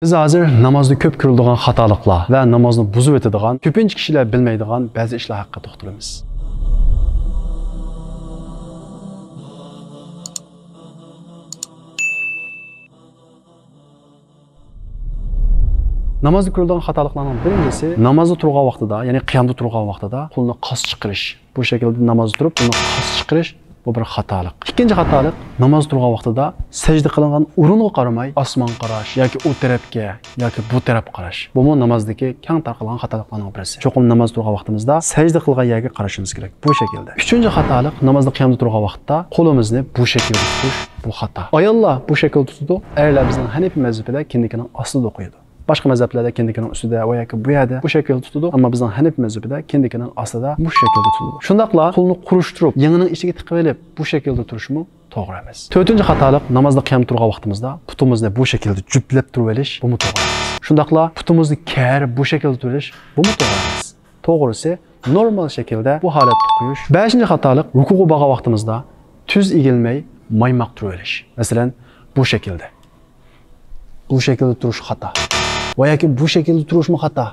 Biz hozir namozda ko'p ko'riladigan xatoliklar va namozni buzib o'tadigan, ko'pincha kishilar bilmaydigan ba'zi ishlar haqida to'xtalamiz. Namozda ko'riladigan xatoliklarning birinchisi namozda turgan vaqtida, ya'ni qiyomda turgan vaqtida qo'lni qas chiqarish. Bu shaklda namozda turib, qo'lni qas chiqarish bu bir xatolik. Ikkinchi xatolik namozda turgan vaqtida sajda qilingan o'ringa qaramay osmon qarash yoki u tarafga yoki bu tarafga qarash. Bu namozdagi keng tarqalgan xatoliklarning birisi. Cho'qim namoz turgan vaqtimizda sajda qilgan yerga qarashimiz kerak. Bu shaklda. Uchinchi xatolik namozda qiyomda turgan vaqtda qo'limizni bu shaklda tutish, bu xato. Ayollar bu shaklda tutadi, erlar bizning Hanifi mazhabida kindikining ostida o'qiydi. Başqa mazhablarda kindikining ustida va yoki bu yerda bu shaklda tutadi, ammo bizning Hanifi mazhabida kindikining ostida bu shaklda tutadi. Shundaqla qo'lni qurushtirib, yangining ichiga tiqib olib, bu shaklda turishmi to'g'ri emas. To'rtinchi xatolik namozda qiyam turgan vaqtimizda putimizni bu shaklda juplab turib olish, bu to'g'ri emas. Shundaqla putimizni kar bu shaklda turish, bu to'g'ri emas. To'g'risi normal shaklda bu holatda qo'yish. Beshinchi xatolik rukuga bo'lgan vaqtimizda tuz egilmay maymoq turib olish. Masalan, bu shaklda. Bu shaklda turish xato. Va yoki bu shaklda turishmi xato.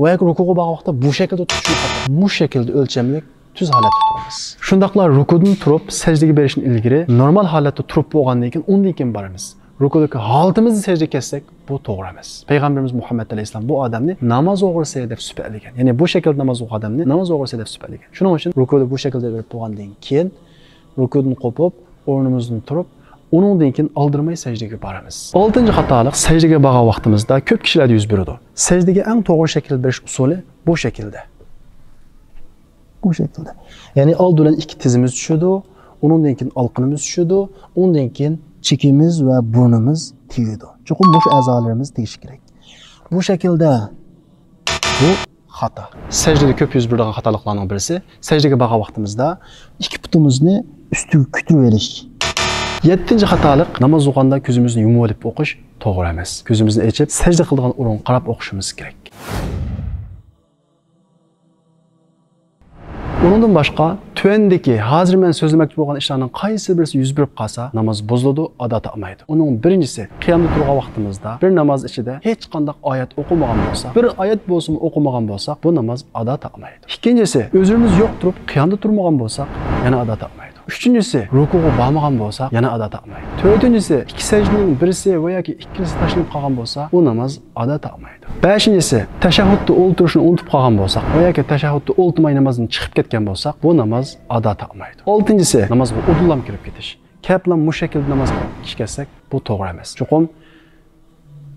Va yoki rukuga bo'lgan vaqtda bu shaklda turishmi xato. Bu shaklda o'lchamlik tuz holatda turamiz. Shundaqla rukudan turib sajdaga berishdan ilgari normal holatda turib bo'lgandan keyin undan keyin boramiz. Rukudagi holatimizni sajdaga kessak, bu to'g'ri emas. Payg'ambarimiz Muhammad alayhisalom bu odamni namoz o'g'risi deb sifatlagan. Ya'ni bu shaklda namoz o'qigan odamni namoz o'g'risi deb sifatlagan. Shuning uchun rukuda bu shaklda berib bo'lgandan keyin rukudan qo'pib, o'rnimizdan turib undan keyin oldirmay sajdaga boramiz. 6-xatolik sajdaga borgan vaqtimizda ko'p kishilarda yuz beradi. Sajdaga eng to'g'ri shakl berish usuli bu shaklda. Bu shaklda. Ya'ni old bilan ikki tizimiz tushadi, undan keyin olqinimiz tushadi, undan keyin chekimiz va burnimiz tegadi. Chuqur mush a'zolarimiz tegishi kerak. Bu shaklda bu xato. Sajdada ko'p yuz beradigan xatoliklarning birisi sajdaga borgan vaqtimizda ikki putimizni ustiga ko'tarib olish. 7-xatolik namoz o'qiganda ko'zimizni yumib olib o'qish to'g'ri emas. Ko'zimizni ochib, sajda qiladigan o'ringa qarab o'qishimiz kerak. Bundan boshqa tuvandagi hozir men so'zlamoqchi bo'lgan ishlarning qaysi birisi yuz berib qolsa, namoz buziladi, adat olmaydi. Uning birinchisi qiyomda turgan vaqtimizda bir namoz ichida hech qanday oyat o'qimagan bo'lsa, bir oyat bo'lsin o'qimagan bo'lsak, bu namoz adat olmaydi. Ikkinchisi, o'zimiz yo'q turib qiyomda turmagan bo'lsak, yana adat olmaydi. Uchinchisi, rukuga bormagan bo'lsak, yana adat olmaydi. To'rtinchisi, ikki sajdaning birisi va yoki ikkisi tashlanib qolgan bo'lsa, bu namoz adat olmaydi. Beshinchisi, tashahhudda o'ltirishni unutib qolgan bo'lsak va yoki tashahhudda o'ltirmay namozdan chiqib ketgan bo'lsak, bu namoz adat olmaydi. Oltinchisi, namozga udullam kirib ketish. Kaplan mushakkil namoz qilsak, bu to'g'ri emas. Chuqum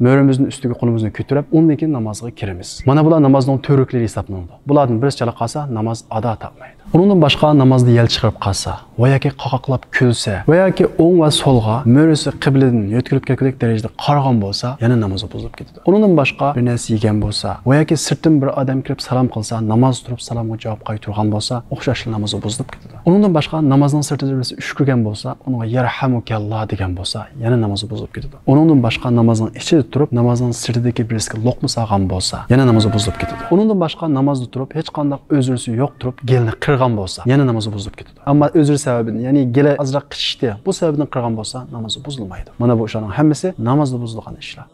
mo'rimizning ustiga qo'limizni ko'tarib, undan keyin namozga kiramiz. Mana bular namozning to'riklari hisoblanadi. Bulardan birisi chala qolsa, namoz adat olmaydi. Undan boshqa namozda yel chiqarib qolsa, va yoki qoqoqlab kulsa, va yoki o'ng va so'lga mo'risi qibladan yo'tkilib ketgan darajada qarag'on bo'lsa, yana namoz buzilib ketadi. Undan boshqa bir narsa yegan bo'lsa, va yoki sirtdan bir odam kirib salom qilsa, namoz turib salomga javob qaytargan bo'lsa, o'xshash namoz buzilib ketadi. Undan boshqa namozning sirtida birisi shukrigan bo'lsa, unga yarhamukalloh degan bo'lsa, yana namoz buzilib ketadi. Undan boshqa namozning ichida turib, namozning sirtidagi birisiga loqma solgan bo'lsa, yana namoz buzilib ketadi. Undan boshqa namozda turib, hech qanday o'zrisi yo'q turib, gelni qirgan bo'lsa, yana namozi buzilib ketadi. Ammo o'zri sababini, ya'ni gela azroq qichishdi, bu sababdan qirgan bo'lsa, namozi buzilmaydi. Mana bu ishlarning hammasi namozda buzilgan ishlar.